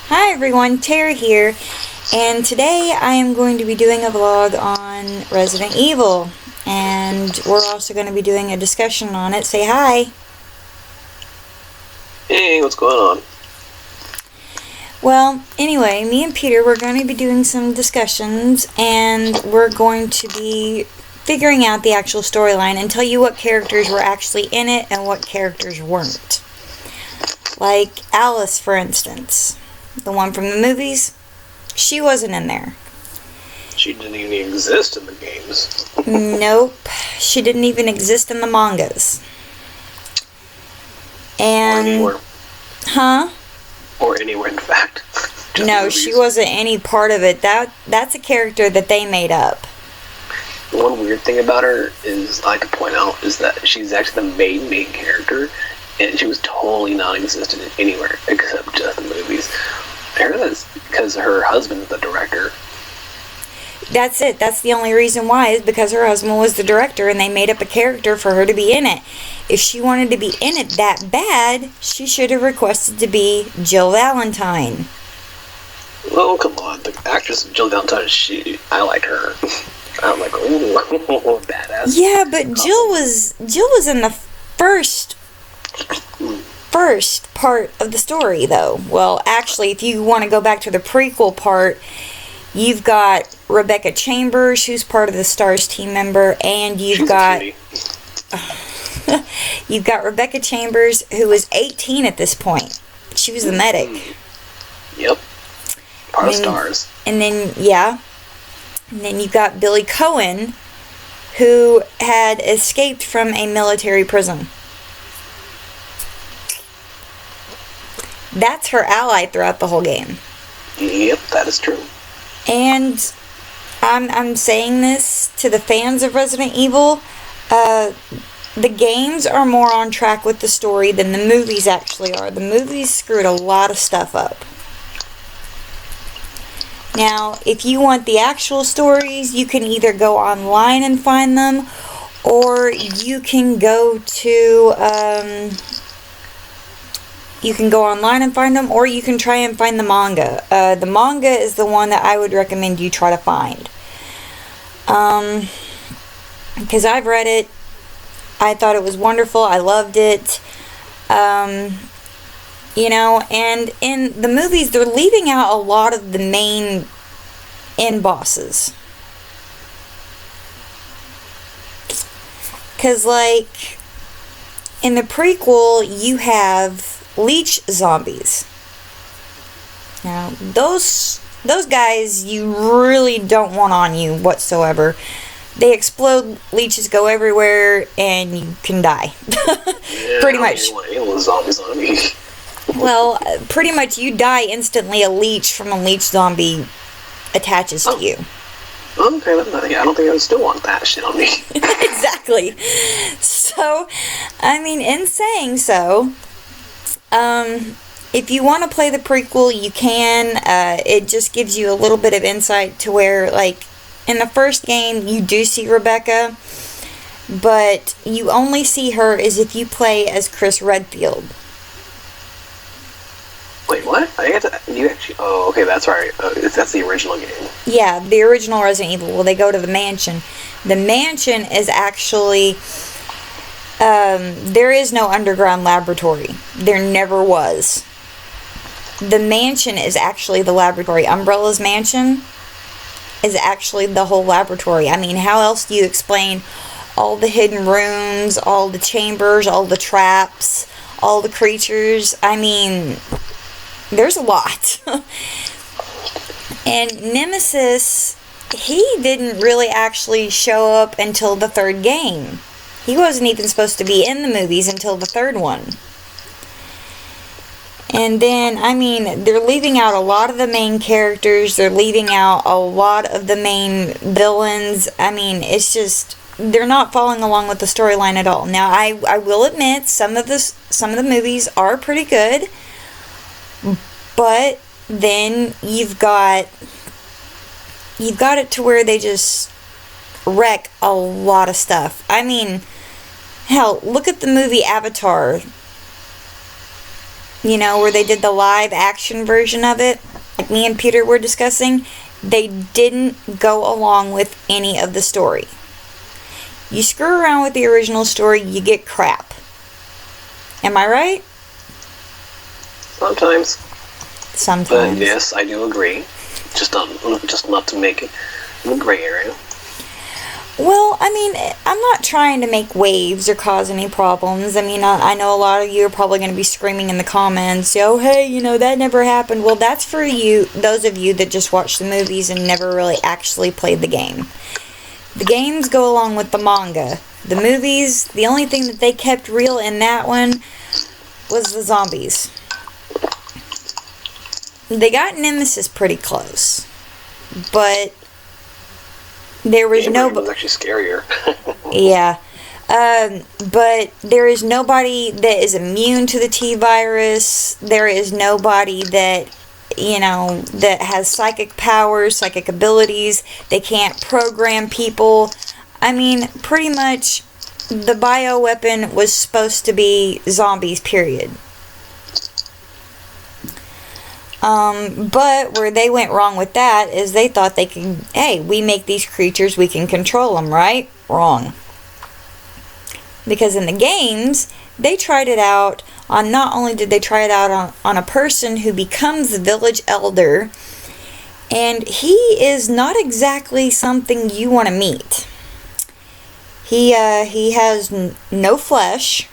Hi everyone, Tara here, and today I am going to be doing a vlog on Resident Evil, and we're also going to be doing a discussion on it. Say hi! Hey, what's going on? Well, anyway, me and Peter, we're going to be doing some discussions, and we're going to be figuring out the actual storyline and tell you what characters were actually in it and what characters weren't. Like Alice, for instance. The one from the movies, she wasn't in there. She didn't even exist in the games. Nope. She didn't even exist in the mangas. And... Or anywhere. Huh? Or anywhere, in fact. No, she wasn't any part of it. That's a character that they made up. The one weird thing about her is, I like to point out, is that she's actually the main character, and she was totally non-existent anywhere except just the movies. I heard that's because her husband's the director. That's it. That's the only reason why, is because her husband was the director and they made up a character for her to be in it. If she wanted to be in it that bad, she should have requested to be Jill Valentine. Oh, come on. The actress Jill Valentine, I like her. I'm like, ooh, badass. Yeah, but Jill was in the first part of the story, though. Well, actually, if you want to go back to the prequel part, you've got Rebecca Chambers, who's part of the STARS team member, and you've got Rebecca Chambers, who was 18 at this point. She was the medic. Yep. Part of STARS. And then, yeah. And then you've got Billy Cohen, who had escaped from a military prison. That's her ally throughout the whole game. Yep, that is true. And I'm saying this to the fans of Resident Evil. The games are more on track with the story than the movies actually are. The movies screwed a lot of stuff up. Now, if you want the actual stories, you can either go online and find them, or you can go to... you can go online and find them, or you can try and find the manga. The manga is the one that I would recommend you try to find. Because I've read it. I thought it was wonderful. I loved it. You know, and in the movies, they're leaving out a lot of the main end bosses. Because, like, in the prequel, you have leech zombies. Now, those guys you really don't want on you whatsoever. They explode, leeches go everywhere, and you can die. Yeah, pretty much. I don't want zombies on me. Well, pretty much you die instantly. A leech from a leech zombie attaches to you. Okay, I don't think I would still want that shit on me. Exactly. So, I mean, in saying so, if you want to play the prequel, you can. It just gives you a little bit of insight to where, like, in the first game, you do see Rebecca, but you only see her as if you play as Chris Redfield. Wait, what? You actually... Oh, okay, that's right. That's the original game. Yeah, the original Resident Evil. Well, they go to the mansion. The mansion is actually... there is no underground laboratory. There never was. The mansion is actually the laboratory. Umbrella's mansion is actually the whole laboratory. I mean, how else do you explain all the hidden rooms, all the chambers, all the traps, all the creatures? I mean, there's a lot. And Nemesis, he didn't really actually show up until the third game. He wasn't even supposed to be in the movies until the third one. And then, I mean, they're leaving out a lot of the main characters. They're leaving out a lot of the main villains. I mean, it's just, they're not following along with the storyline at all. Now, I will admit, some of the movies are pretty good. But then you've got it to where they just wreck a lot of stuff. I mean, hell, look at the movie Avatar. you know, where they did the live action version of it, like me and Peter were discussing, they didn't go along with any of the story. You screw around with the original story, you get crap. Am I right? Sometimes. Sometimes. But yes, I do agree. Just not to make it in the gray area. Well, I mean, I'm not trying to make waves or cause any problems. I mean, I know a lot of you are probably going to be screaming in the comments, oh, hey, you know, that never happened. Well, that's for you, those of you that just watch the movies and never really actually played the game. The games go along with the manga. The movies, the only thing that they kept real in that one was the zombies. They got Nemesis pretty close, but there was no. It was actually scarier. Yeah. But there is nobody that is immune to the T-virus. There is nobody that, you know, that has psychic powers, psychic abilities. They can't program people. I mean, pretty much the bioweapon was supposed to be zombies, period. But where they went wrong with that is they thought they could, hey, we make these creatures, we can control them, right? Wrong. Because in the games, they tried it out on, not only did they try it out on a person who becomes the village elder, and he is not exactly something you want to meet. He has no flesh.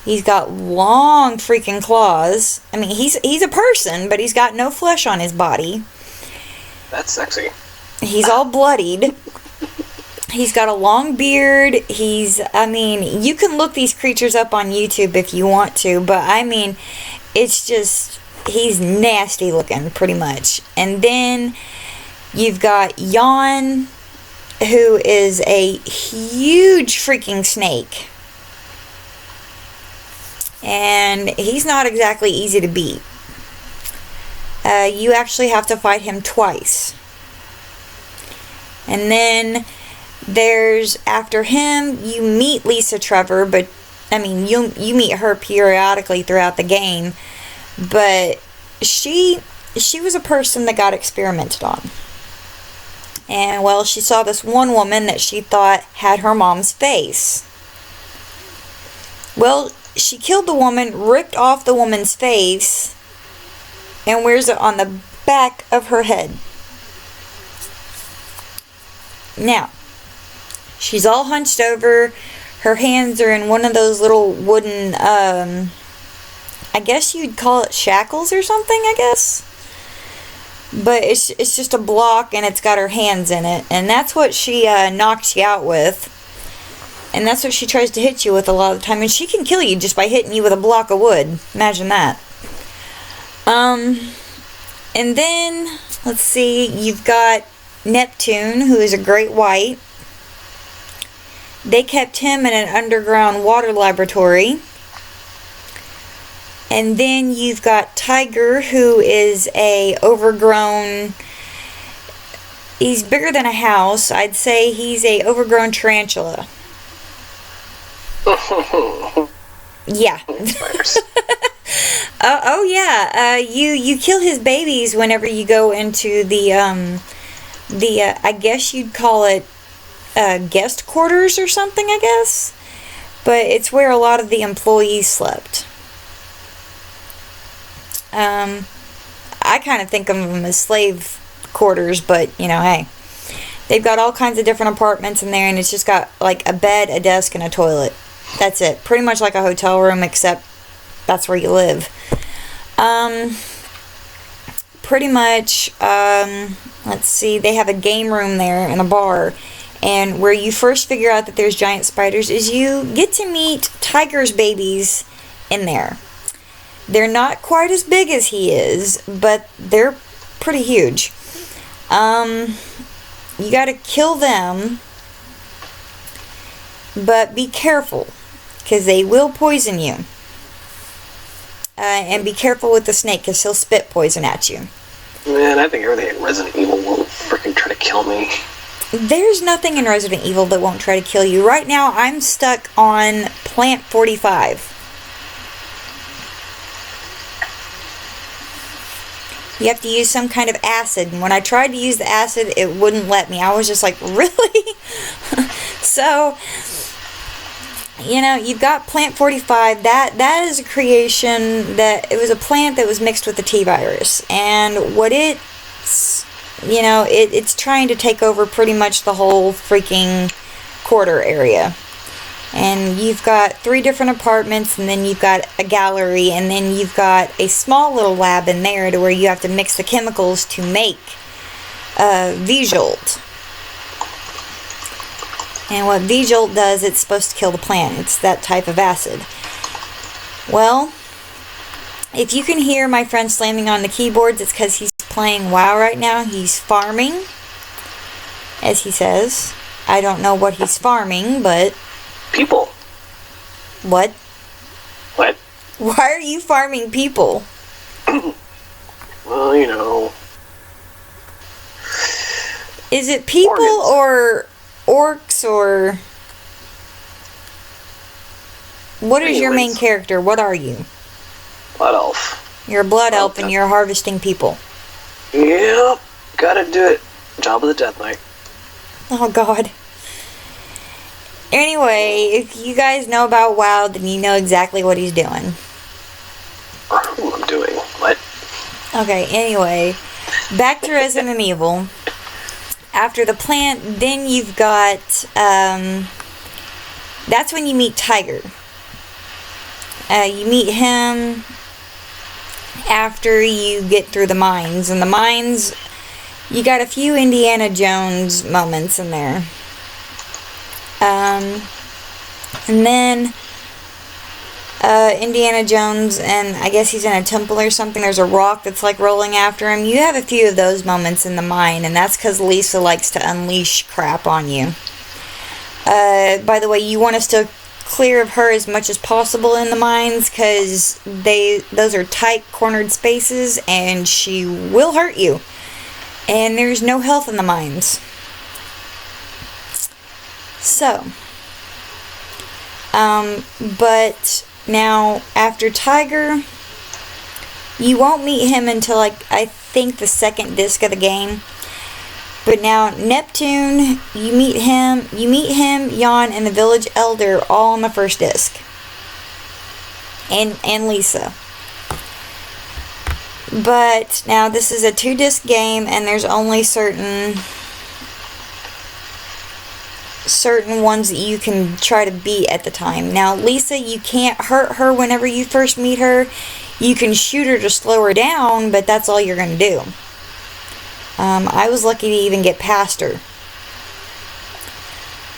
He's got long freaking claws. I mean, he's a person, but he's got no flesh on his body. That's sexy. He's all bloodied. He's got a long beard. I mean, you can look these creatures up on YouTube if you want to, but I mean, it's just, he's nasty looking, pretty much. And then you've got Jan, who is a huge freaking snake. And he's not exactly easy to beat. You actually have to fight him twice. And then there's, after him, you meet Lisa Trevor, but, I mean, you meet her periodically throughout the game, but she was a person that got experimented on. And, well, she saw this one woman that she thought had her mom's face. Well, she killed the woman, ripped off the woman's face, and wears it on the back of her head. Now, she's all hunched over. Her hands are in one of those little wooden, I guess you'd call it shackles or something, I guess. But it's just a block, and it's got her hands in it. And that's what she knocks you out with. And that's what she tries to hit you with a lot of the time. And she can kill you just by hitting you with a block of wood. Imagine that. And then, let's see, you've got Neptune, who is a great white. They kept him in an underground water laboratory. And then you've got Tiger, who is a overgrown, he's bigger than a house. I'd say he's a overgrown tarantula. Yeah. Oh yeah. You kill his babies whenever you go into the I guess you'd call it guest quarters or something, I guess. But it's where a lot of the employees slept. I kind of think of them as slave quarters, but you know, hey, they've got all kinds of different apartments in there, and it's just got like a bed, a desk, and a toilet. That's it. Pretty much like a hotel room, except that's where you live. Pretty much, let's see, they have a game room there and a bar. And where you first figure out that there's giant spiders is you get to meet Tiger's babies in there. They're not quite as big as he is, but they're pretty huge. You gotta kill them, but be careful, because they will poison you. And be careful with the snake, because he'll spit poison at you. Man, I think everything in Resident Evil will freaking try to kill me. There's nothing in Resident Evil that won't try to kill you. Right now, I'm stuck on Plant 45. You have to use some kind of acid. And when I tried to use the acid, it wouldn't let me. I was just like, really? So, you know, you've got Plant 45. That is a creation that, it was a plant that was mixed with the T-virus. And what it's, you know, it's trying to take over pretty much the whole freaking quarter area. And you've got 3 different apartments, and then you've got a gallery, and then you've got a small little lab in there to where you have to mix the chemicals to make V-Jolt. And what V-Jolt does, it's supposed to kill the plant. It's that type of acid. Well, if you can hear my friend slamming on the keyboards, it's because he's playing WoW right now. He's farming, as he says. I don't know what he's farming, but... People. What? What? Why are you farming people? Well, you know. Is it people or orcs or... What is your main character? What are you? Blood elf. You're a blood elf and you're harvesting people. Yep. Gotta do it. Job of the Death Knight. Oh, God. Anyway, if you guys know about WoW, then you know exactly what he's doing. Or who I'm doing. What? Okay, anyway. Back to Resident Evil. After the plant, then you've got... that's when you meet Tiger. You meet him after you get through the mines. And the mines, you got a few Indiana Jones moments in there. And then Indiana Jones, and I guess he's in a temple or something. There's a rock that's like rolling after him. You have a few of those moments in the mine, and that's because Lisa likes to unleash crap on you. By the way, you want to steer clear of her as much as possible in the mines, because those are tight, cornered spaces, and she will hurt you. And there's no health in the mines. So, but now after Tiger, you won't meet him until like I think the second disc of the game. But now Neptune, you meet him, Jan, and the village elder all on the first disc, and Lisa. But now this is a 2-disc game, and there's only certain ones that you can try to beat at the time. Now, Lisa, you can't hurt her whenever you first meet her. You can shoot her to slow her down, but that's all you're going to do. I was lucky to even get past her.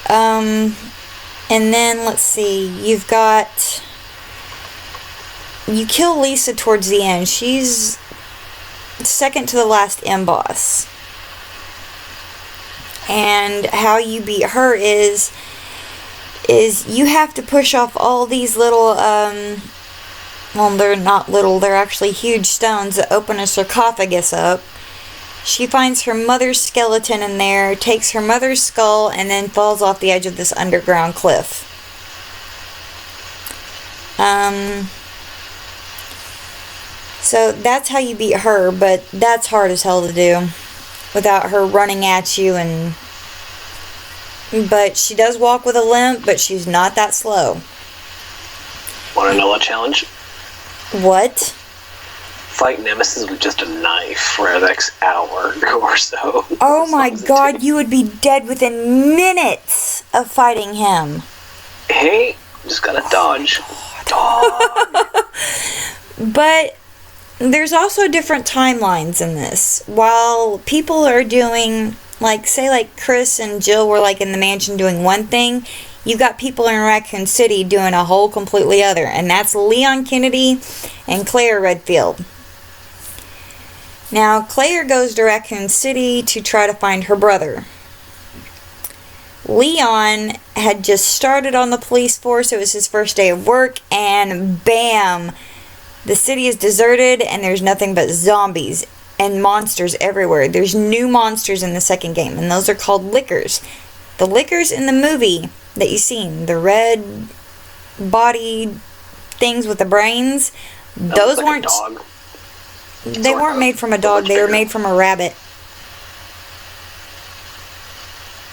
And then, let's see, you kill Lisa towards the end. She's second to the last M-boss. And how you beat her is you have to push off all these little, well, they're not little, they're actually huge stones that open a sarcophagus up. She finds her mother's skeleton in there, takes her mother's skull, and then falls off the edge of this underground cliff. So that's how you beat her, but that's hard as hell to do without her running at you. But she does walk with a limp, but she's not that slow. Want to know a challenge? What? Fight Nemesis with just a knife for the next hour or so. Oh my God, you would be dead within minutes of fighting him. Hey, just gotta dodge. Dodge. But there's also different timelines in this. While people are doing, like, say, like Chris and Jill were like in the mansion doing one thing, you've got people in Raccoon City doing a whole completely other, and that's Leon Kennedy and Claire Redfield. Now, Claire goes to Raccoon City to try to find her brother. Leon had just started on the police force. It was his first day of work, and bam! The city is deserted, and there's nothing but zombies and monsters everywhere. There's new monsters in the second game, and those are called Lickers. The Lickers in the movie that you've seen, the red body things with the brains, those weren't... Like a dog. They weren't made from a dog. They were made from a rabbit.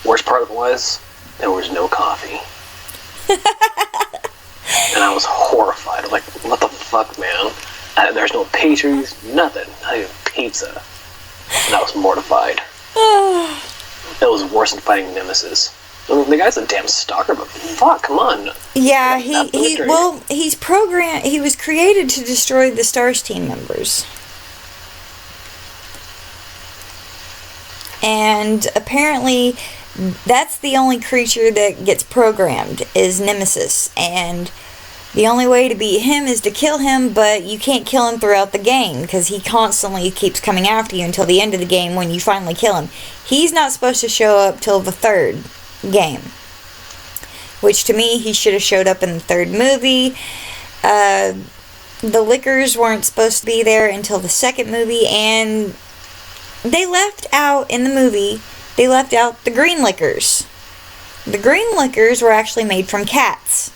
Worst part of it was, there was no coffee. And I was horrified. I'm like, what the fuck, man? There's no pastries, nothing. Not even pizza. And I was mortified. It was worse than fighting Nemesis. I mean, the guy's a damn stalker, but fuck, come on. Yeah, he's programmed. He was created to destroy the STARS team members. And apparently, that's the only creature that gets programmed, is Nemesis. And the only way to beat him is to kill him, but you can't kill him throughout the game, because he constantly keeps coming after you until the end of the game when you finally kill him. He's not supposed to show up till the third game. Which, to me, he should have showed up in the third movie. The Lickers weren't supposed to be there until the second movie, and they left out, in the movie, they left out the green Lickers. The green Lickers were actually made from cats.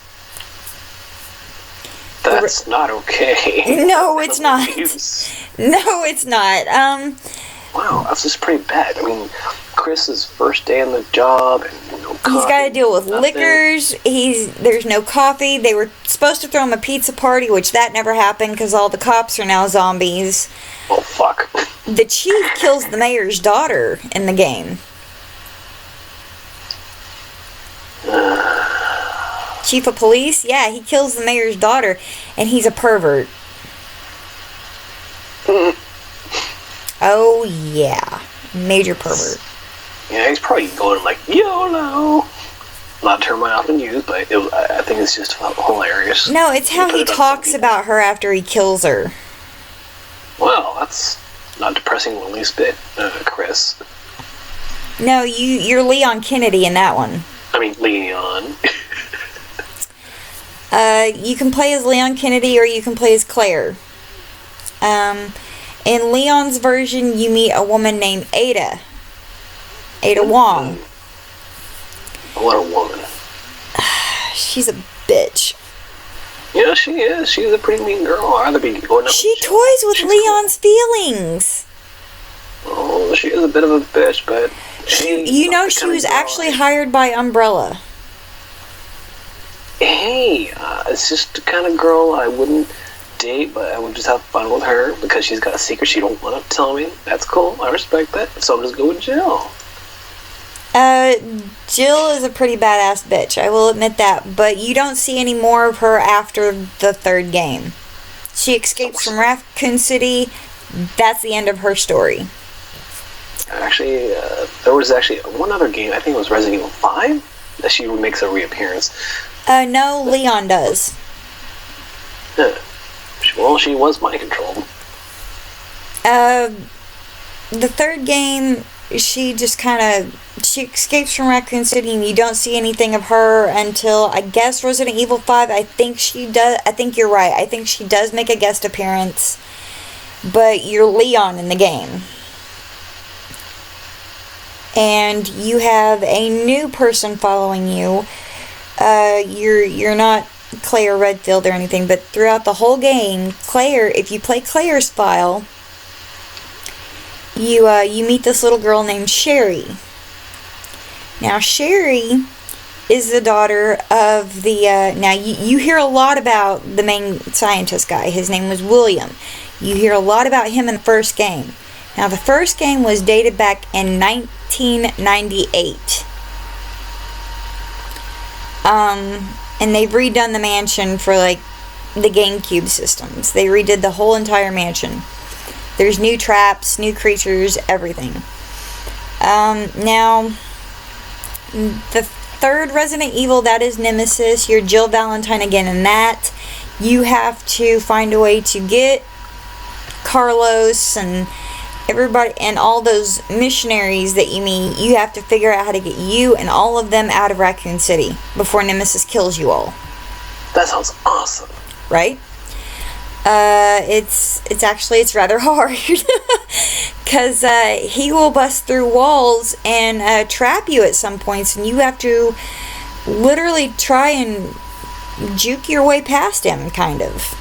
That's not okay. No, it's not. No, it's not. Wow, that's just pretty bad. I mean, Chris's first day on the job, and no coffee. He's got to deal with nothing. Lickers. There's no coffee. They were supposed to throw him a pizza party, which that never happened because all the cops are now zombies. Oh, fuck. The chief kills the mayor's daughter in the game. Chief of police? Yeah, he kills the mayor's daughter, and he's a pervert. Oh, yeah. Major pervert. Yeah, he's probably going like, YOLO! Not a term I often use, but I think it's just hilarious. No, it's how he talks about her after he kills her. Well, that's not depressing in the least bit, Chris. No, you're Leon Kennedy in that one. I mean, Leon. You can play as Leon Kennedy or you can play as Claire. In Leon's version, you meet a woman named Ada. Ada Wong. What a woman. She's a bitch. Yeah, she is. She's a pretty mean girl. I'd rather be going up. She toys with Leon's feelings. Oh, she is a bit of a bitch, but she was actually hired by Umbrella. Hey, it's just the kind of girl I wouldn't date, but I would just have fun with her because she's got a secret she don't want to tell me. That's cool. I respect that. So I'm just go with Jill. Jill is a pretty badass bitch. I will admit that. But you don't see any more of her after the third game. She escapes from Raccoon City. That's the end of her story. Actually, there was actually one other game. I think it was Resident Evil 5 that she makes a reappearance. No, Leon does. Yeah. Well, she was mind controlled. The third game, she escapes from Raccoon City, and you don't see anything of her until, I guess, Resident Evil 5. I think she does. I think you're right. I think she does make a guest appearance, but you're Leon in the game. And you have a new person following you. You're not Claire Redfield or anything, but throughout the whole game, Claire, if you play Claire's file, you meet this little girl named Sherry. Now, Sherry is the daughter of the, now you hear a lot about the main scientist guy. His name was William. You hear a lot about him in the first game. Now, the first game was dated back in 1998. And they've redone the mansion for, like, the GameCube systems. They redid the whole entire mansion. There's new traps, new creatures, everything. Now, the third Resident Evil, that is Nemesis. You're Jill Valentine again in that. You have to find a way to get Carlos and everybody and all those missionaries that you meet. You have to figure out how to get you and all of them out of Raccoon City before Nemesis kills you all. That sounds awesome. Right? It's rather hard because he will bust through walls and trap you at some points, and you have to literally try and juke your way past him, kind of.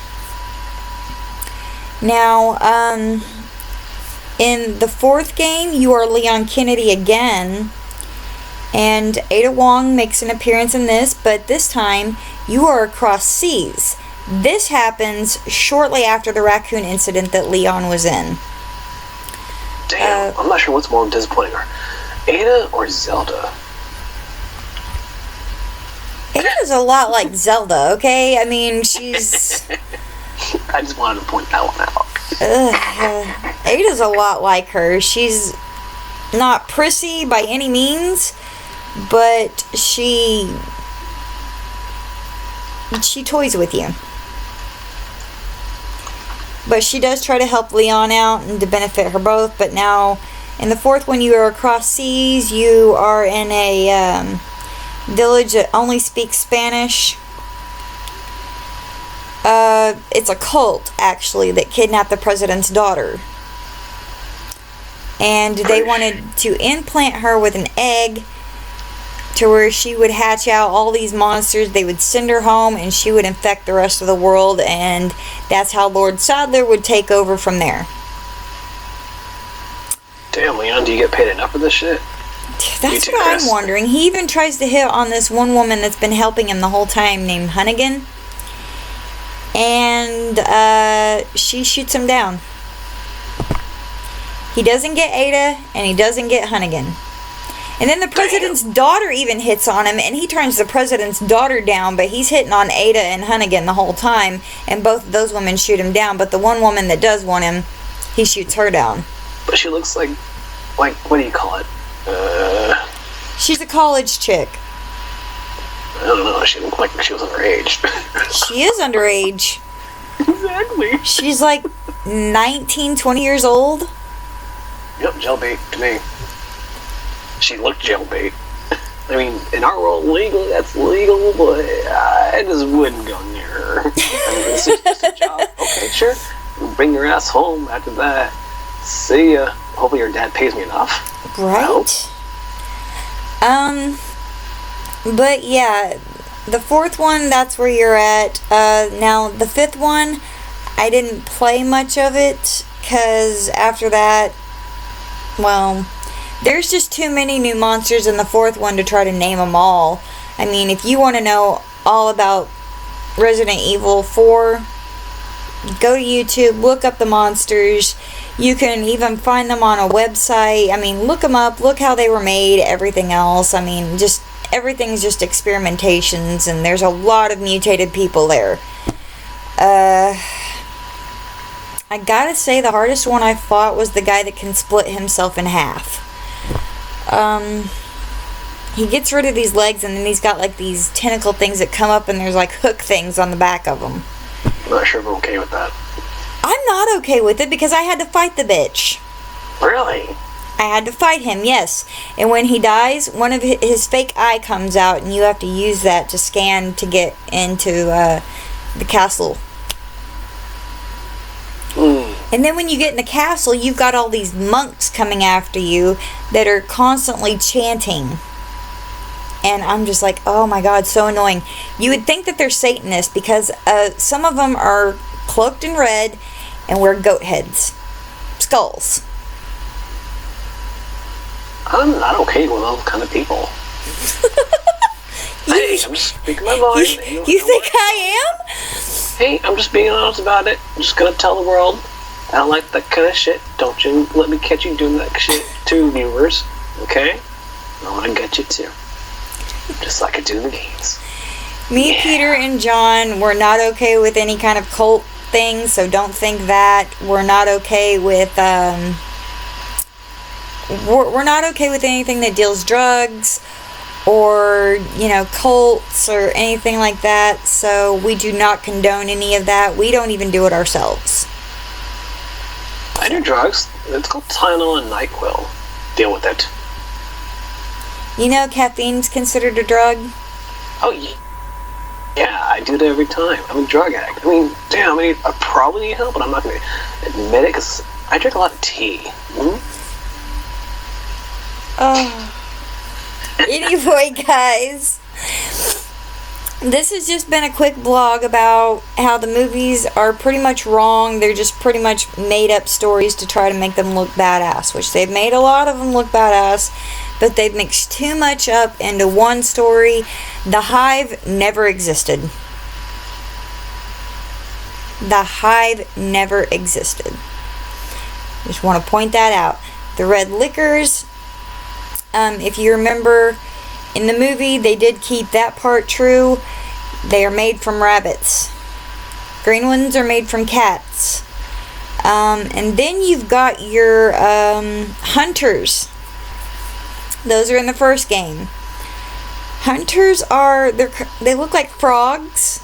Now, in the fourth game, you are Leon Kennedy again. And Ada Wong makes an appearance in this, but this time you are across seas. This happens shortly after the raccoon incident that Leon was in. Damn, I'm not sure what's more disappointing, Ada or Zelda. Ada's a lot like Zelda, okay? I mean, she's... I just wanted to point that one out. Ada's a lot like her. She's not prissy by any means, but she toys with you. But she does try to help Leon out and to benefit her both. But now, in the fourth one, you are across seas. You are in a village that only speaks Spanish. It's a cult, actually, that kidnapped the president's daughter. And they wanted to implant her with an egg to where she would hatch out all these monsters. They would send her home and she would infect the rest of the world, and that's how Lord Sadler would take over from there. Damn, Leon, do you get paid enough for this shit? That's what I'm wondering. He even tries to hit on this one woman that's been helping him the whole time named Hunnigan. And she shoots him down. He doesn't get Ada, and he doesn't get Hunnigan. And then the president's daughter even hits on him, and he turns the president's daughter down, but he's hitting on Ada and Hunnigan the whole time, and both of those women shoot him down, but the one woman that does want him, he shoots her down. But she looks like what do you call it? She's a college chick. I don't know, she looked like she was underage. She is underage. Exactly. She's like 19, 20 years old. Yep, jailbait to me. She looked jailbait. I mean, in our world, legally, that's legal, but I just wouldn't go near her. I mean, it's just a job. Okay, sure. Bring your ass home after that. See ya. Hopefully your dad pays me enough. Right? But yeah, the fourth one, that's where you're at. Now, the fifth one, I didn't play much of it, because after that, well, there's just too many new monsters in the fourth one to try to name them all. I mean, if you want to know all about Resident Evil 4, go to YouTube, look up the monsters. You can even find them on a website. I mean, look them up, look how they were made, everything else. I mean, just everything's just experimentations, and there's a lot of mutated people there. I gotta say, the hardest one I fought was the guy that can split himself in half. He gets rid of these legs, and then he's got like these tentacle things that come up, and there's like hook things on the back of them. I'm not sure if I'm okay with that. I'm not okay with it because I had to fight the bitch. Really? I had to fight him, yes. And when he dies, one of his fake eye comes out, and you have to use that to scan to get into the castle. And then when you get in the castle, you've got all these monks coming after you that are constantly chanting. And I'm just like, oh my god, so annoying. You would think that they're Satanists because some of them are cloaked in red and wear goat heads. Skulls. I'm not okay with those kind of people. Hey, I'm just speaking my mind. You think I am? Hey, I'm just being honest about it. I'm just gonna tell the world I don't like that kind of shit. Don't you let me catch you doing that shit to viewers, okay? I wanna get you too. Just like I do in the games. Me, Peter, and John were not okay with any kind of cult thing, so don't think that. We're not okay with, we're not okay with anything that deals drugs or, you know, cults or anything like that, so we do not condone any of that. We don't even do it ourselves. I do drugs. It's called Tylenol and NyQuil. Deal with it. You know caffeine's considered a drug? Oh, yeah. Yeah, I do it every time. I'm a drug addict. I mean, damn, I probably need help, but I'm not going to admit it because I drink a lot of tea. Oh. Anyway, guys, this has just been a quick vlog about how the movies are pretty much wrong. They're just pretty much made up stories to try to make them look badass, which they've made a lot of them look badass, but they've mixed too much up into one story. The Hive never existed. The Hive never existed. Just want to point that out. The red liquors, if you remember, in the movie, they did keep that part true. They are made from rabbits. Green ones are made from cats. And then you've got your hunters. Those are in the first game. Hunters they look like frogs.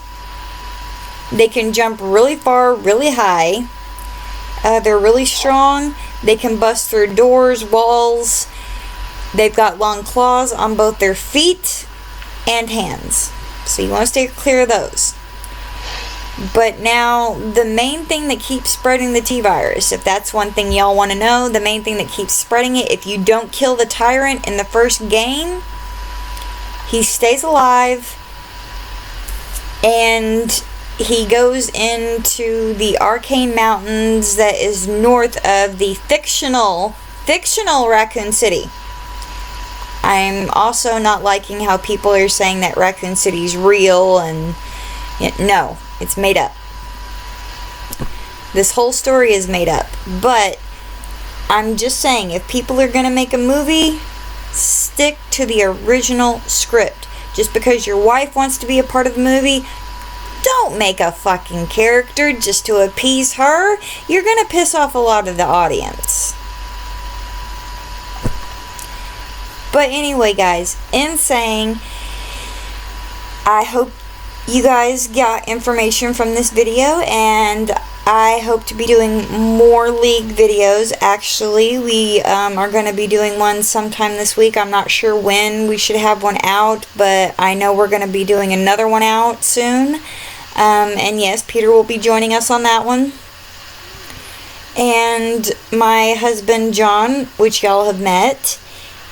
They can jump really far, really high. They're really strong. They can bust through doors, walls. They've got long claws on both their feet and hands. So you want to stay clear of those. But now, the main thing that keeps spreading the T-virus, if that's one thing y'all want to know, the main thing that keeps spreading it, if you don't kill the tyrant in the first game, he stays alive, and he goes into the Arcane Mountains that is north of the fictional Raccoon City. I'm also not liking how people are saying that Raccoon City is real, and no, it's made up. This whole story is made up. But I'm just saying, if people are going to make a movie, stick to the original script. Just because your wife wants to be a part of the movie, don't make a fucking character just to appease her. You're going to piss off a lot of the audience. But anyway, guys, in saying, I hope you guys got information from this video, and I hope to be doing more League videos. Actually, we are going to be doing one sometime this week. I'm not sure when we should have one out, but I know we're going to be doing another one out soon. And yes, Peter will be joining us on that one. And my husband, John, which y'all have met,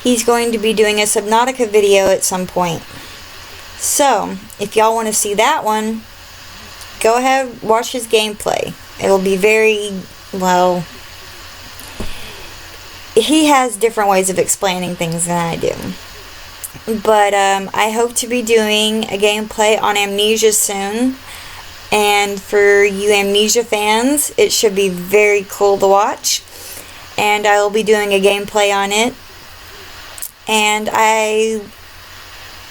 he's going to be doing a Subnautica video at some point. So, if y'all want to see that one, go ahead, watch his gameplay. It'll be very, well, he has different ways of explaining things than I do. But I hope to be doing a gameplay on Amnesia soon. And for you Amnesia fans, it should be very cool to watch. And I will be doing a gameplay on it. And I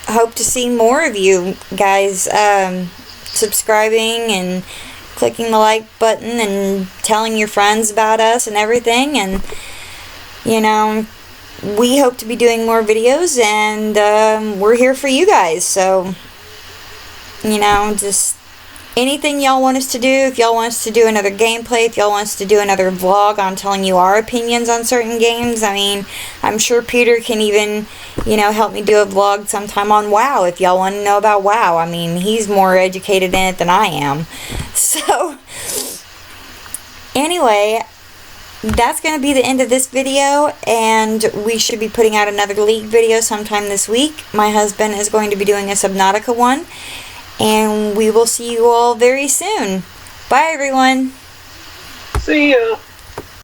hope to see more of you guys subscribing and clicking the like button and telling your friends about us and everything. And, you know, we hope to be doing more videos, and we're here for you guys. So, you know, just anything y'all want us to do. If y'all want us to do another gameplay, if y'all want us to do another vlog on telling you our opinions on certain games, I mean, I'm sure Peter can even, you know, help me do a vlog sometime on WoW if y'all want to know about WoW. I mean, he's more educated in it than I am. So, anyway, that's going to be the end of this video, and we should be putting out another League video sometime this week. My husband is going to be doing a Subnautica one. And we will see you all very soon. Bye, everyone. See ya.